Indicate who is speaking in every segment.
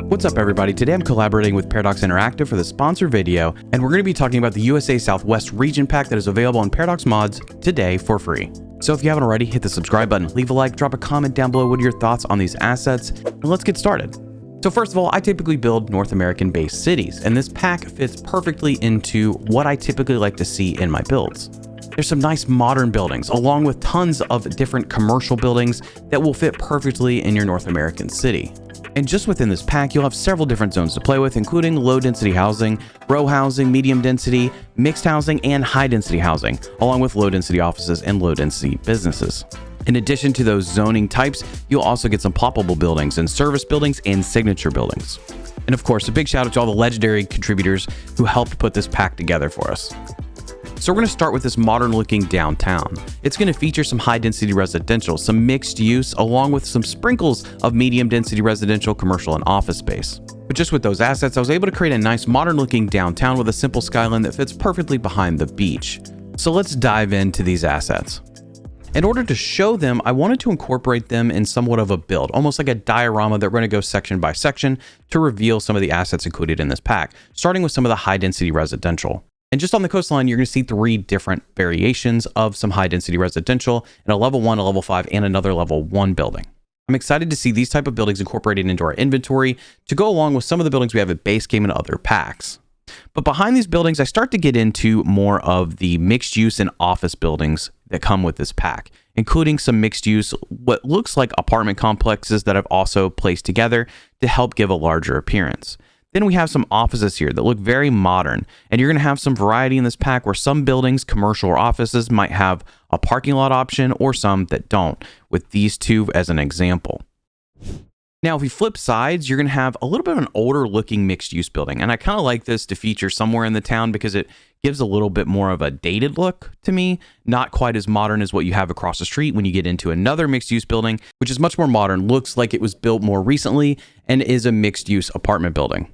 Speaker 1: What's up everybody, today I'm collaborating with Paradox Interactive for the sponsor video, and we're going to be talking about the USA Southwest Region Pack that is available on Paradox Mods today for free. So if you haven't already, hit the subscribe button, leave a like, drop a comment down below what are your thoughts on these assets, and let's get started. So first of all, I typically build North American based cities, and this pack fits perfectly into what I typically like to see in my builds. There's some nice modern buildings, along with tons of different commercial buildings that will fit perfectly in your North American city. And just within this pack, you'll have several different zones to play with, including low density housing, row housing, medium density, mixed housing, and high density housing, along with low density offices and low density businesses. In addition to those zoning types, you'll also get some ploppable buildings and service buildings and signature buildings. And of course, a big shout out to all the legendary contributors who helped put this pack together for us. So we're going to start with this modern looking downtown. It's going to feature some high density residential, some mixed use, along with some sprinkles of medium density residential, commercial, and office space. But just with those assets, I was able to create a nice modern looking downtown with a simple skyline that fits perfectly behind the beach. So let's dive into these assets. In order to show them, I wanted to incorporate them in somewhat of a build, almost like a diorama that we're going to go section by section to reveal some of the assets included in this pack, starting with some of the high density residential. And just on the coastline, you're going to see three different variations of some high density residential and a level 1, a level 5, and another level 1 building. I'm excited to see these type of buildings incorporated into our inventory to go along with some of the buildings we have at base game and other packs. But behind these buildings, I start to get into more of the mixed use and office buildings that come with this pack, including some mixed use, what looks like apartment complexes that I've also placed together to help give a larger appearance. Then we have some offices here that look very modern, and you're going to have some variety in this pack where some buildings, commercial or offices, might have a parking lot option or some that don't, with these two as an example. Now, if we flip sides, you're going to have a little bit of an older looking mixed use building, and I kind of like this to feature somewhere in the town because it gives a little bit more of a dated look to me, not quite as modern as what you have across the street when you get into another mixed use building, which is much more modern, looks like it was built more recently, and is a mixed use apartment building.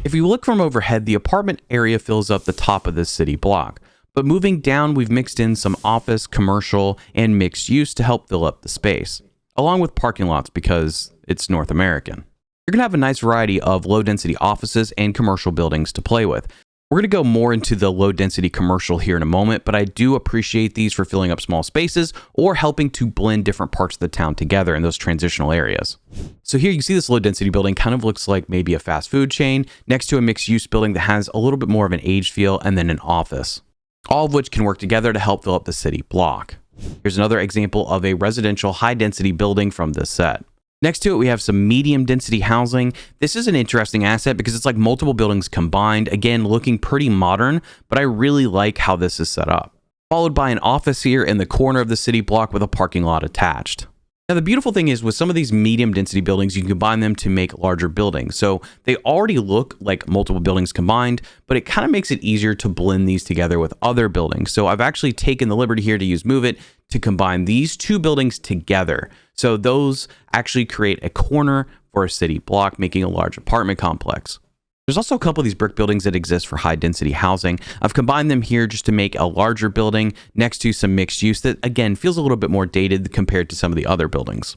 Speaker 1: If you look from overhead, the apartment area fills up the top of this city block. But moving down, we've mixed in some office, commercial, and mixed use to help fill up the space, along with parking lots because it's North American. You're going to have a nice variety of low density offices and commercial buildings to play with. We're going to go more into the low density commercial here in a moment, but I do appreciate these for filling up small spaces or helping to blend different parts of the town together in those transitional areas. So here you see this low density building kind of looks like maybe a fast food chain next to a mixed use building that has a little bit more of an aged feel and then an office, all of which can work together to help fill up the city block. Here's another example of a residential high density building from this set. Next to it, we have some medium density housing. This is an interesting asset because it's like multiple buildings combined, again, looking pretty modern, but I really like how this is set up. Followed by an office here in the corner of the city block with a parking lot attached. Now, the beautiful thing is with some of these medium density buildings, you can combine them to make larger buildings. So they already look like multiple buildings combined, but it kind of makes it easier to blend these together with other buildings. So I've actually taken the liberty here to use Move It to combine these two buildings together. So those actually create a corner for a city block, making a large apartment complex. There's also a couple of these brick buildings that exist for high density housing. I've combined them here just to make a larger building next to some mixed use that, again, feels a little bit more dated compared to some of the other buildings.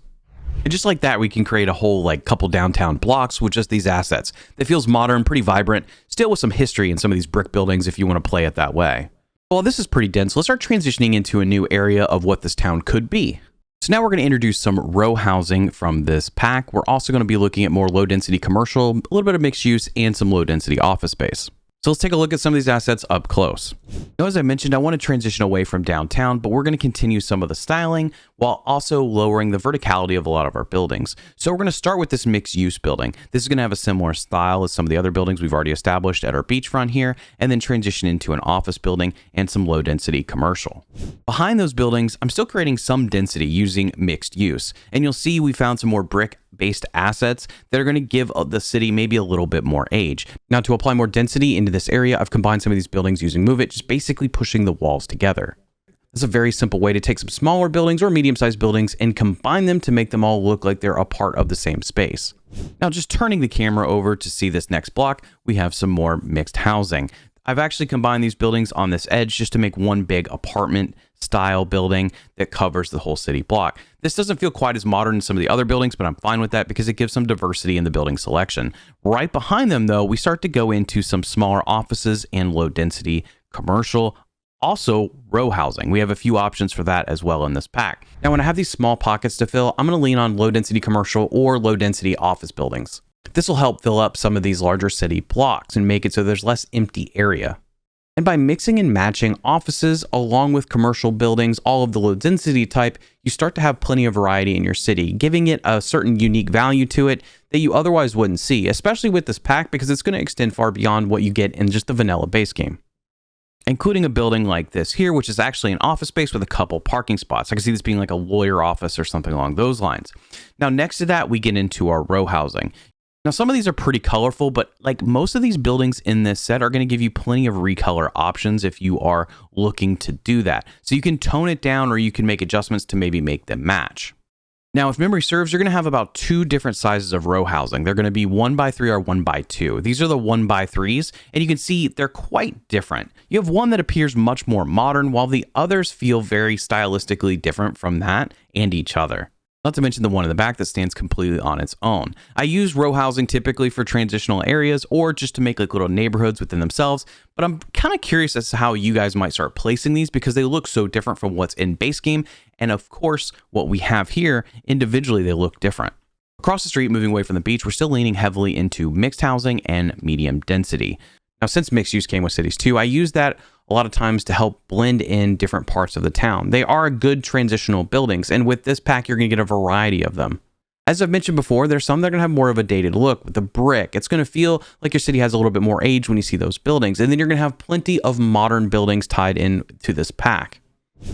Speaker 1: And just like that, we can create a whole couple downtown blocks with just these assets that feels modern, pretty vibrant, still with some history in some of these brick buildings if you want to play it that way. Well, this is pretty dense. Let's start transitioning into a new area of what this town could be. So now we're going to introduce some row housing from this pack. We're also going to be looking at more low density commercial, a little bit of mixed use, and some low density office space. So let's take a look at some of these assets up close. Now, as I mentioned, I want to transition away from downtown, but we're going to continue some of the styling while also lowering the verticality of a lot of our buildings. So we're going to start with this mixed use building. This is going to have a similar style as some of the other buildings we've already established at our beachfront here, and then transition into an office building and some low density commercial. Behind those buildings, I'm still creating some density using mixed use, and you'll see we found some more brick based assets that are going to give the city maybe a little bit more age. Now, to apply more density into this area, I've combined some of these buildings using Move It, just basically pushing the walls together. This is a very simple way to take some smaller buildings or medium-sized buildings and combine them to make them all look like they're a part of the same space. Now, just turning the camera over to see this next block, we have some more mixed housing. I've actually combined these buildings on this edge just to make one big apartment style building that covers the whole city block. This doesn't feel quite as modern as some of the other buildings, but I'm fine with that because it gives some diversity in the building selection. Right behind them, though, we start to go into some smaller offices and low density commercial. Also, row housing. We have a few options for that as well in this pack. Now, when I have these small pockets to fill, I'm going to lean on low density commercial or low density office buildings. This will help fill up some of these larger city blocks and make it so there's less empty area. And by mixing and matching offices along with commercial buildings, all of the low density type, you start to have plenty of variety in your city, giving it a certain unique value to it that you otherwise wouldn't see, especially with this pack because it's going to extend far beyond what you get in just the vanilla base game. Including a building like this here, which is actually an office space with a couple parking spots. I can see this being like a lawyer office or something along those lines. Now, next to that, we get into our row housing. Now, some of these are pretty colorful, but like most of these buildings in this set are going to give you plenty of recolor options if you are looking to do that. So you can tone it down or you can make adjustments to maybe make them match. Now, if memory serves, you're going to have about 2 different sizes of row housing. They're going to be 1x3 or 1x2. These are the 1x3s, and you can see they're quite different. You have one that appears much more modern, while the others feel very stylistically different from that and each other. Not to mention the one in the back that stands completely on its own. I use row housing typically for transitional areas or just to make like little neighborhoods within themselves, but I'm kind of curious as to how you guys might start placing these because they look so different from what's in base game. And of course, what we have here, individually, they look different. Across the street, moving away from the beach, we're still leaning heavily into mixed housing and medium density. Now, since mixed use came with Cities 2, I use that a lot of times to help blend in different parts of the town. They are good transitional buildings, and with this pack, you're going to get a variety of them. As I've mentioned before, there's some that are going to have more of a dated look with the brick. It's going to feel like your city has a little bit more age when you see those buildings, and then you're going to have plenty of modern buildings tied in to this pack.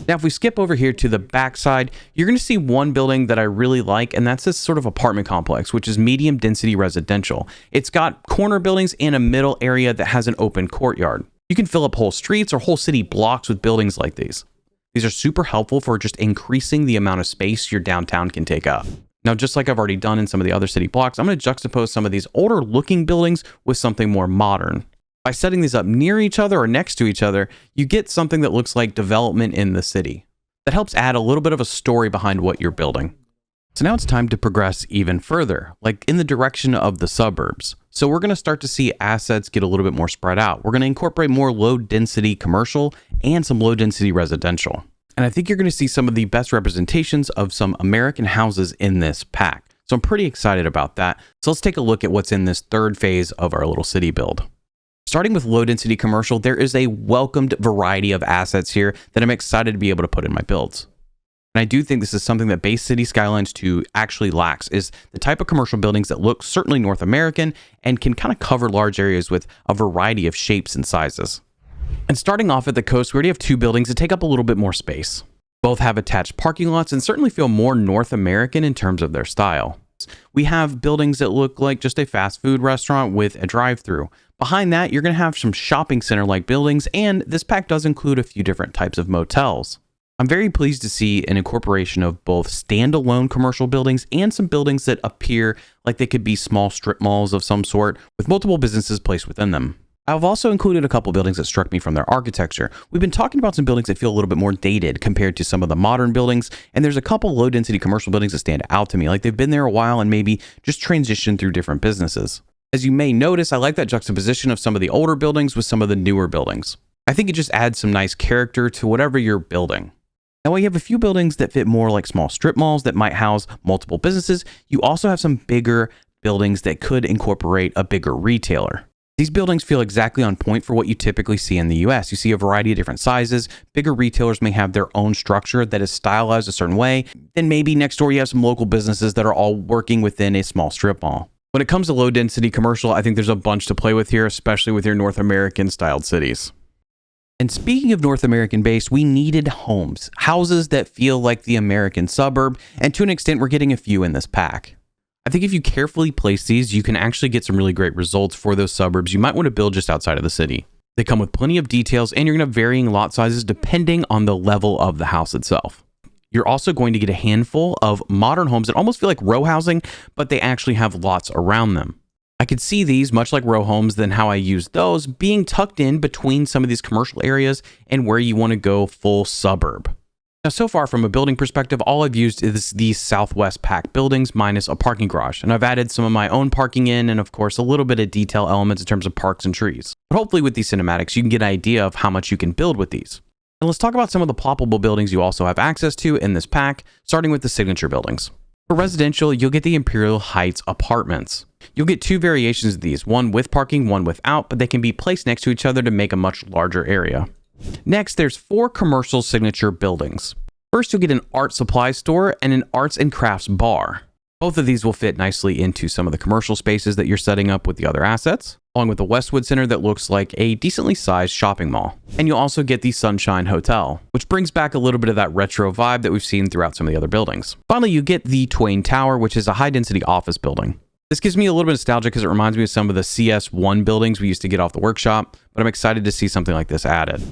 Speaker 1: Now, if we skip over here to the backside, you're going to see one building that I really like, and that's this sort of apartment complex, which is medium density residential. It's got corner buildings and a middle area that has an open courtyard. You can fill up whole streets or whole city blocks with buildings like these. These are super helpful for just increasing the amount of space your downtown can take up. Now, just like I've already done in some of the other city blocks, I'm going to juxtapose some of these older looking buildings with something more modern. By setting these up near each other or next to each other, you get something that looks like development in the city. That helps add a little bit of a story behind what you're building. So now it's time to progress even further, like in the direction of the suburbs. So we're going to start to see assets get a little bit more spread out. We're going to incorporate more low density commercial and some low density residential. And I think you're going to see some of the best representations of some American houses in this pack. So I'm pretty excited about that. So let's take a look at what's in this third phase of our little city build. Starting with low density commercial, there is a welcomed variety of assets here that I'm excited to be able to put in my builds. And I do think this is something that base Cities Skylines 2 actually lacks, is the type of commercial buildings that look certainly North American and can kind of cover large areas with a variety of shapes and sizes. And starting off at the coast, we already have 2 buildings that take up a little bit more space. Both have attached parking lots and certainly feel more North American in terms of their style. We have buildings that look like just a fast food restaurant with a drive-through. Behind that, you're going to have some shopping center-like buildings, and this pack does include a few different types of motels. I'm very pleased to see an incorporation of both standalone commercial buildings and some buildings that appear like they could be small strip malls of some sort with multiple businesses placed within them. I've also included a couple buildings that struck me from their architecture. We've been talking about some buildings that feel a little bit more dated compared to some of the modern buildings, and there's a couple low-density commercial buildings that stand out to me, like they've been there a while and maybe just transitioned through different businesses. As you may notice, I like that juxtaposition of some of the older buildings with some of the newer buildings. I think it just adds some nice character to whatever you're building. Now, while you have a few buildings that fit more like small strip malls that might house multiple businesses, you also have some bigger buildings that could incorporate a bigger retailer. These buildings feel exactly on point for what you typically see in the US. You see a variety of different sizes. Bigger retailers may have their own structure that is stylized a certain way. Then maybe next door you have some local businesses that are all working within a small strip mall. When it comes to low density commercial, I think there's a bunch to play with here, especially with your North American styled cities. And speaking of North American based, we needed homes, houses that feel like the American suburb, and to an extent, we're getting a few in this pack. I think if you carefully place these, you can actually get some really great results for those suburbs you might want to build just outside of the city. They come with plenty of details, and you're going to have varying lot sizes depending on the level of the house itself. You're also going to get a handful of modern homes that almost feel like row housing, but they actually have lots around them. I could see these, much like row homes, than how I use those, being tucked in between some of these commercial areas and where you want to go full suburb. Now, so far from a building perspective, all I've used is these Southwest Pack buildings minus a parking garage. And I've added some of my own parking in and, of course, a little bit of detail elements in terms of parks and trees. But hopefully with these cinematics, you can get an idea of how much you can build with these. And let's talk about some of the ploppable buildings you also have access to in this pack, starting with the signature buildings. For residential, you'll get the Imperial Heights apartments. You'll get two variations of these, one with parking, one without, but they can be placed next to each other to make a much larger area. Next, there's 4 commercial signature buildings. First, you'll get an art supply store and an arts and crafts bar. Both of these will fit nicely into some of the commercial spaces that you're setting up with the other assets, along with the Westwood Center that looks like a decently sized shopping mall. And you'll also get the Sunshine Hotel, which brings back a little bit of that retro vibe that we've seen throughout some of the other buildings. Finally, you get the Twain Tower, which is a high-density office building. This gives me a little bit of nostalgia because it reminds me of some of the CS1 buildings we used to get off the workshop, but I'm excited to see something like this added.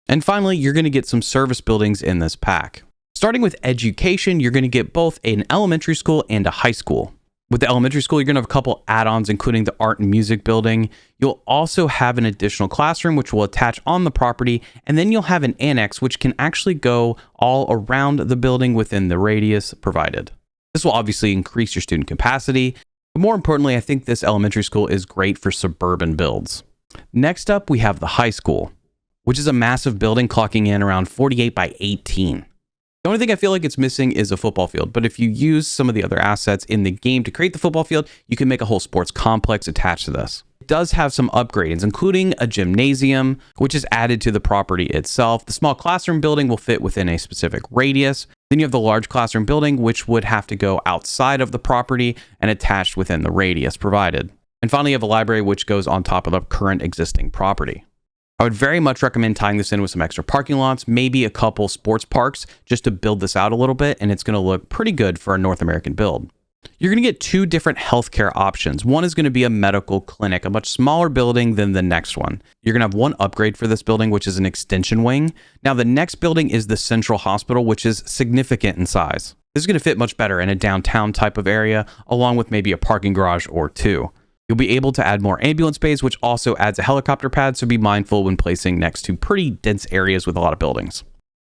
Speaker 1: And finally, you're going to get some service buildings in this pack. Starting with education, you're going to get both an elementary school and a high school. With the elementary school, you're going to have a couple add-ons, including the art and music building. You'll also have an additional classroom, which will attach on the property, and then you'll have an annex, which can actually go all around the building within the radius provided. This will obviously increase your student capacity, but more importantly, I think this elementary school is great for suburban builds. Next up, we have the high school, which is a massive building clocking in around 48 by 18. The only thing I feel like it's missing is a football field, but if you use some of the other assets in the game to create the football field, you can make a whole sports complex attached to this. It does have some upgrades, including a gymnasium, which is added to the property itself. The small classroom building will fit within a specific radius. Then you have the large classroom building, which would have to go outside of the property and attached within the radius provided. And finally, you have a library, which goes on top of the current existing property. I would very much recommend tying this in with some extra parking lots, maybe a couple sports parks, just to build this out a little bit, and it's going to look pretty good for a North American build. You're going to get 2 different healthcare options. One is going to be a medical clinic, a much smaller building than the next one. You're going to have one upgrade for this building, which is an extension wing. Now, the next building is the Central Hospital, which is significant in size. This is going to fit much better in a downtown type of area, along with maybe a parking garage or 2. You'll be able to add more ambulance bays, which also adds a helicopter pad, so be mindful when placing next to pretty dense areas with a lot of buildings.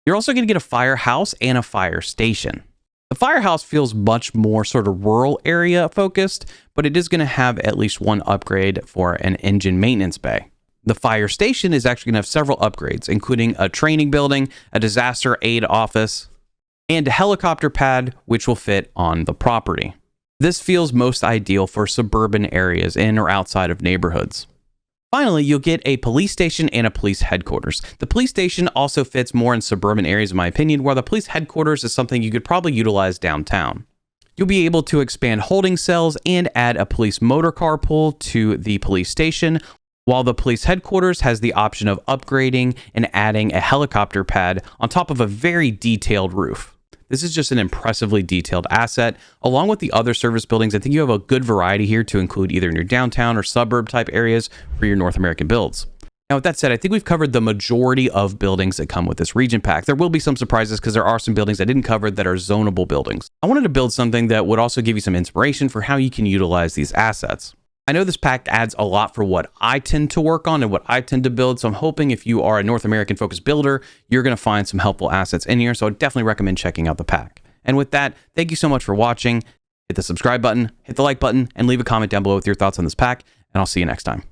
Speaker 1: You're also going to get a firehouse and a fire station. The firehouse feels much more sort of rural area focused, but it is going to have at least one upgrade for an engine maintenance bay. The fire station is actually going to have several upgrades, including a training building, a disaster aid office, and a helicopter pad, which will fit on the property. This feels most ideal for suburban areas in or outside of neighborhoods. Finally, you'll get a police station and a police headquarters. The police station also fits more in suburban areas, in my opinion, while the police headquarters is something you could probably utilize downtown. You'll be able to expand holding cells and add a police motor car pool to the police station, while the police headquarters has the option of upgrading and adding a helicopter pad on top of a very detailed roof. This is just an impressively detailed asset. Along with the other service buildings, I think you have a good variety here to include either in your downtown or suburb type areas for your North American builds. Now, with that said, I think we've covered the majority of buildings that come with this region pack. There will be some surprises because there are some buildings I didn't cover that are zonable buildings. I wanted to build something that would also give you some inspiration for how you can utilize these assets. I know this pack adds a lot for what I tend to work on and what I tend to build, so I'm hoping if you are a North American focused builder, you're going to find some helpful assets in here, so I definitely recommend checking out the pack. And with that, thank you so much for watching. Hit the subscribe button, hit the like button, and leave a comment down below with your thoughts on this pack, and I'll see you next time.